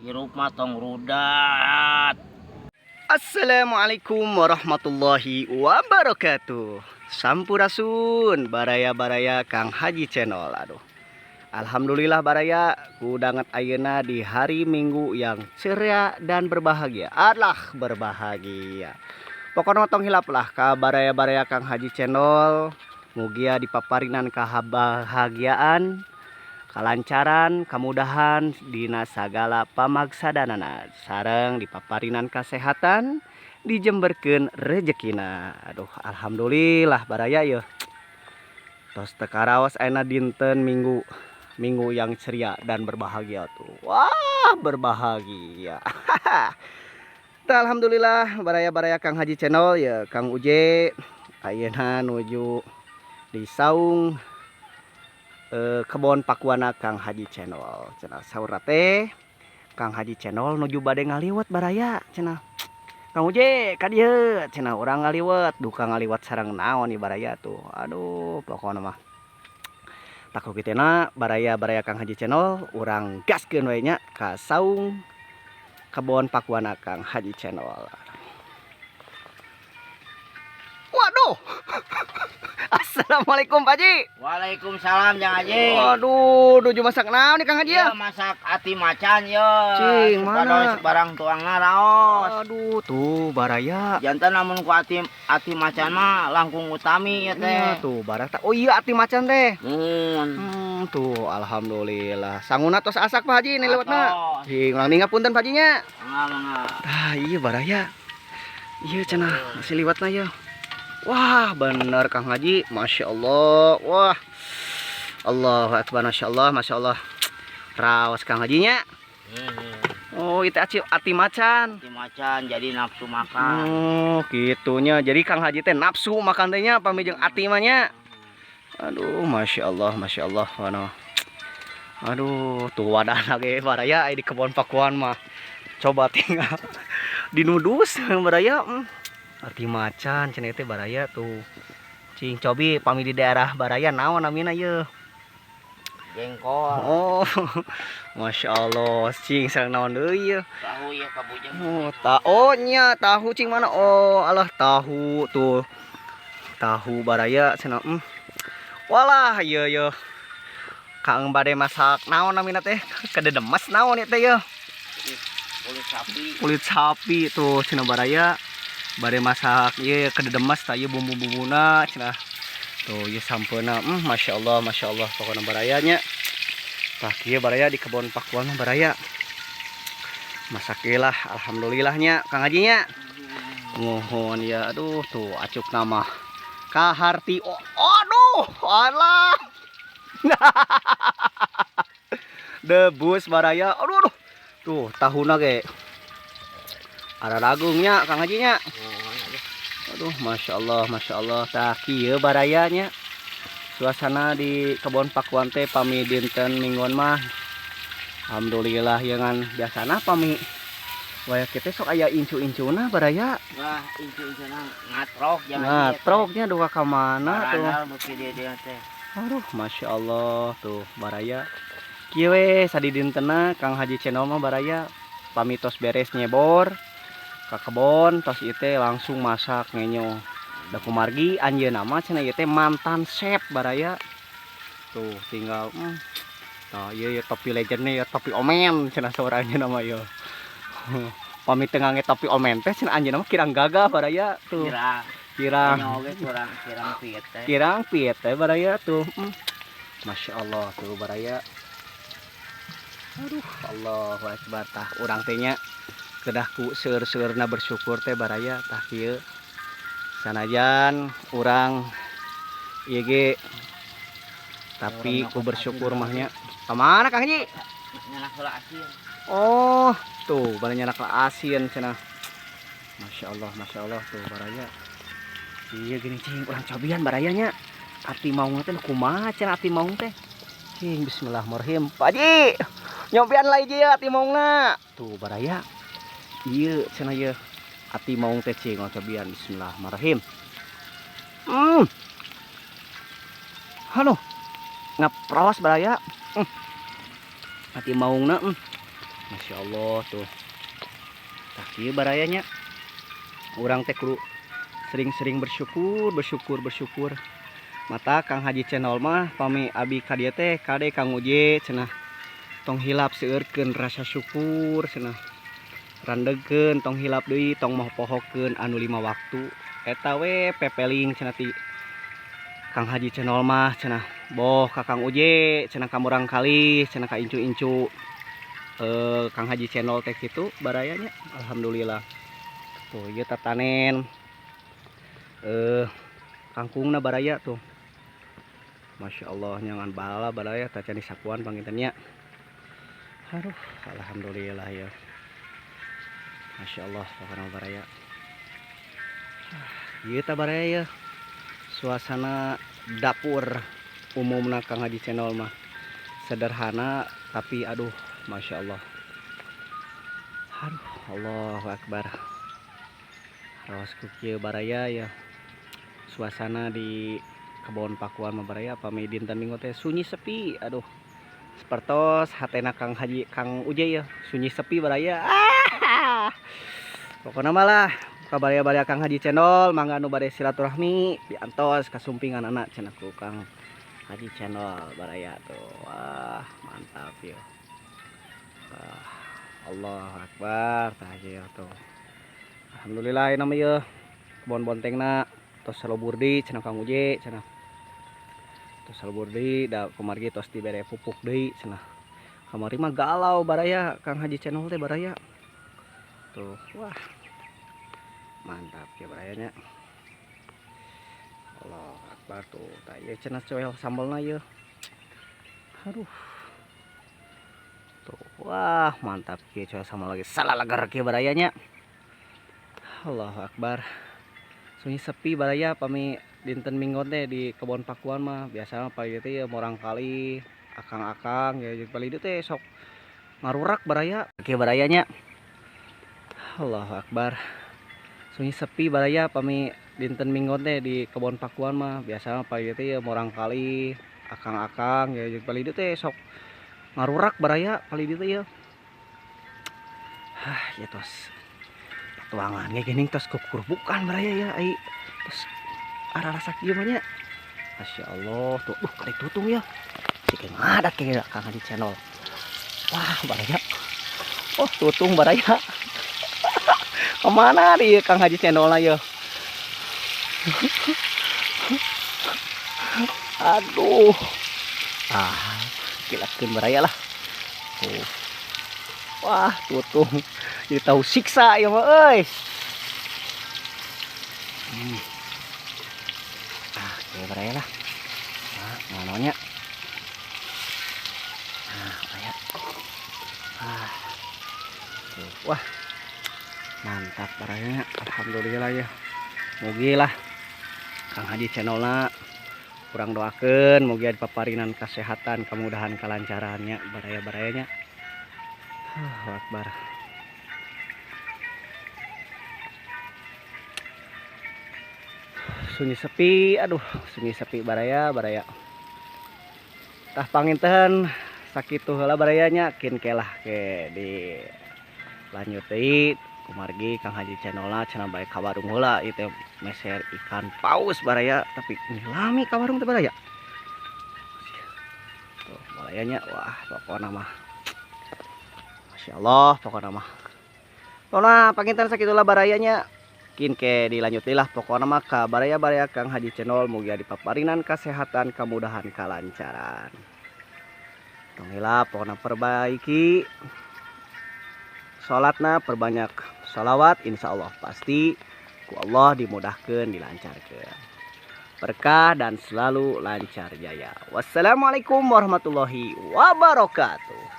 hirup mah tong rudat. Assalamualaikum warahmatullahi wabarakatuh. Sampurasun baraya-baraya Kang Haji Channel. Aduh, alhamdulillah baraya kudanget ayeuna di hari Minggu yang ceria dan berbahagia. Berbahagia. Pokoknya tong hilap lah ka baraya-baraya Kang Haji Channel. Mugia dipaparinan kebahagiaan, kalancaran, kemudahan dina sagala pamagsadanana, sareng dipaparinan kesehatan, dijemberkeun rezekina. Aduh, alhamdulillah baraya yeuh. Tos teu karaos ayeuna dinten Minggu yang ceria dan berbahagia tuh. Wah, berbahagia. Tah, alhamdulillah baraya-baraya Kang Haji Channel ya Kang Uje ayeuna nuju di saung kebon pakuana Kang Haji Channel. Cenah saur teh Kang Haji Channel nuju bade ngaliwat baraya cenah. Kang Uje ka dieu cenah urang ngaliwat, duka ngaliwat sareng naon ieu baraya tuh. Aduh, pokona mah takut kitena baraya-baraya Kang Haji Channel urang gaskeun we nya ka saung kebon pakuana Kang Haji Channel. Waduh. Assalamualaikum Pak Haji. Waalaikumsalam Jang Haji. Waduh, nuju masak naon nih Kang Haji ya? Iya masak ati macan yo. Cing, mana? Barang tuangna raos. Aduh, tuh baraya. Jantan namun ku ati macan mah langkung utami ya Iya, teh. tuh barata. Oh iya ati macan teh. Mun. Tuh alhamdulillah. Sanguna tos asak Pak Haji nih lewatna. Atos. Cing, ulang ningapunten Pak Haji nya. Mangga. Tah, iya baraya. Iya cenah, masih liwatna ya. Wah, bener Kang Haji, Masya Allah. Wah, Allahu Akbar, Masya Allah, Masya Allah. Raos Kang Hajinya. Oh, itu ati macan. Ati macan jadi nafsu makan. Oh, gitunya. Jadi Kang Haji teh nafsu makan tehnya pamijeng ati mah nya. Aduh, Masya Allah, Masya Allah. Aduh, tuh wadah lagi baraya di kebon pakuan mah. Coba tinggal dinudus baraya. Ati macan cenah teh baraya tuh. Cing cobi pami di daerah baraya naon namina ye? Jengkol. Oh. Masya Allah, cing sareng naon deui ye? Tahu ya kabujang. Oh, taonya tahu cing mana? Oh, alah tahu tuh. Tahu baraya cenah. Walah, ieu ye. Kang bade masak naon namina teh? Kededemes naon ieu teh ye? Kulit sapi. Kulit sapi tuh cenah baraya. Bade masak ieu kededemes tah ieu bumbu-bumbuna cenah. Tuh ieu sampeuna Masya Allah pokona barayanya. Tah kieu baraya di kebon pakuan baraya. Masak lah alhamdulillahnya Kang Haji nya. Mohon ya aduh tuh acuk nama Kaharti. Oh, aduh alah. Debus baraya. Aduh. Tuh tahuna ge ada ragungnya Kang Haji nya. Aduh, Masya Allah. Tah kieu barayanya. Suasana di kebon pakuan teh pami dinten mingguan mah. Alhamdulillah ya kan biasana pami. Waya kita sok aya incu-incuna baraya. Wah, incu-incuna ngatrok jangan. Ngatroknya duka ka mana tuh. Paranal beuki dia teh. Aduh, Masya Allah tuh baraya. Kieu we sadi dintena Kang Haji Channel mah baraya pami tos beres nyebor ka kebon tos ieu teh langsung masak ngenyo. Da kumargi anjeunna mah cenah ieu teh mantan chef baraya. Tuh tinggal tah ieu topi legendnya ya topi omen cenah saurang anjeunna mah ieu. Pami teu ngange topi omen teh cenah anjeunna mah kirang gagah baraya tuh. Kirang. Nyoge kirang piet teh. Kirang piet teh baraya tuh. Masya Allah tuh baraya. Aduh, Allahu Akbar tah urang teh nya kedah ku seur-seurna bersyukur teh baraya tah kieu sanajan urang ieu ge tapi ku bersyukur mahnya kamana Kang Haji? Nyanak heula asin. Oh tuh bari nyanak asin cenah. Masya Allah tuh baraya ieu gini cing urang cobian barayanya ati maung teh kumaha cenah ati maung teh cing bismillahirrahmanirrahim Pak Haji nyobian lagi ieu ati maungna tuh baraya. Iya, cenah ieu ati maung teh cing cobian bismillahirrahmanirrahim. Halo. Ngaprawas baraya. Ati maungna Masya Allah tuh. Tah kieu barayanya. Urang teh kudu sering-sering bersyukur. Mata Kang Haji Channel mah pami abi ka dieu teh kade Kang Uje cenah. Tong hilap seueurkeun rasa syukur cenah. Randegkeun tong hilap deui tong moho-pohokeun anu 5 waktu. Eta we pepeling cenah ti Kang Haji Channel mah cenah. Boh ka Kang Uje cenah kamurang kali cenah ka incu-incu Kang Haji Channel teh kitu barayanya. Alhamdulillah. Tuh ieu tatanen kangkungna baraya tuh. Masya Allah nyangan bala baraya tacani sapuan pangintennya. Aduh, alhamdulillah ya. Masya Allah pokoknya baraya. Ieu tah baraya ya. Suasana dapur umumna Kang Haji Channel mah sederhana tapi aduh Masya Allah. Aduh, Allahu Akbar. Raos kieu baraya ya. Suasana di kebon pakuan mah baraya pami dinten Minggu teh sunyi sepi. Aduh. Sepertos hatena Kang Uje ya, sunyi sepi baraya. Pokokna malah ka baraya-baraya Kang Haji Channel mangga anu bade silaturahmi diantos kasumpingan anak cenah ku Kang Haji Channel baraya tuh. Wah, mantap ya. Allahu Akbar tah ieu tuh. Alhamdulillah ieu mah ieu kebon bontengna tos salubur deui cenah Kang Uje cenah. Tos salubur deui da kumargi tos dibere pupuk deui cenah. Kamari mah galau baraya Kang Haji Channel teh baraya. Tuh, wah. Mantap ya barayanya. Allahu Akbar tuh. Tah ieu cenah coel sambelna ieu. Aduh. Tuh, wah, mantap kieu coel sambel lagi salalagar kieu barayanya. Allahu Akbar. Sunyi sepi baraya pami dinten Minggu teh di kebon pakuan mah biasa pagi teh ya morang kali akang-akang ya jeung pali teh sok ngarurak baraya kieu barayanya. Allahu Akbar. Sunyi sepi baraya pami dinten Minggu teh di kebon pakuan mah biasa pagi teh ya morang kali akang-akang ya jeung pali teh sok ngarurak baraya pali teh ya. Ya tos tuangan kayak gini tos kukur bukan baraya ya ai tos arah rasa kieu mah nya. Masya Allah tuh kali tutung ya cik ngadat kayak Kang Haji Channel. Wah baraya oh tutung baraya kemana di Kang Haji Channel lah ya. Aduh kilatkeun baraya lah tuh. Wah tutung jadi tahu siksa ya mah euy. Kayak baraya lah. Ngononya. Baraya. Tuh, wah. Mantap barayanya. Alhamdulillah ya. Mugi lah Kang Haji Channelna kurang doakeun mugi dipaparinan kesehatan, kemudahan, kelancarannya baraya-barayanya. Allahu Akbar. Sunyi sepi, aduh sunyi sepi baraya. Tah panginten sakitu heula barayanya kin kelah ke di lanjut deui kumargi Kang Haji Channelna cenah bae ka warung heula ieu teh meser ikan paus baraya tapi nyelami ka warung teh baraya. Tuh barayanya wah pokona mah Masya Allah pokona mah. Pokona panginten sakitulah barayanya. Kin ke dilanjutilah pokoknya mah ka baraya-baraya Kang Haji Channel mugi dipaparinan kesehatan, kemudahan, kelancaran. Tong heula pokoknya perbaiki salatna, perbanyak sholawat, insyaallah pasti ku Allah dimudahkeun, dilancarkeun. Berkah dan selalu lancar jaya. Wassalamualaikum warahmatullahi wabarakatuh.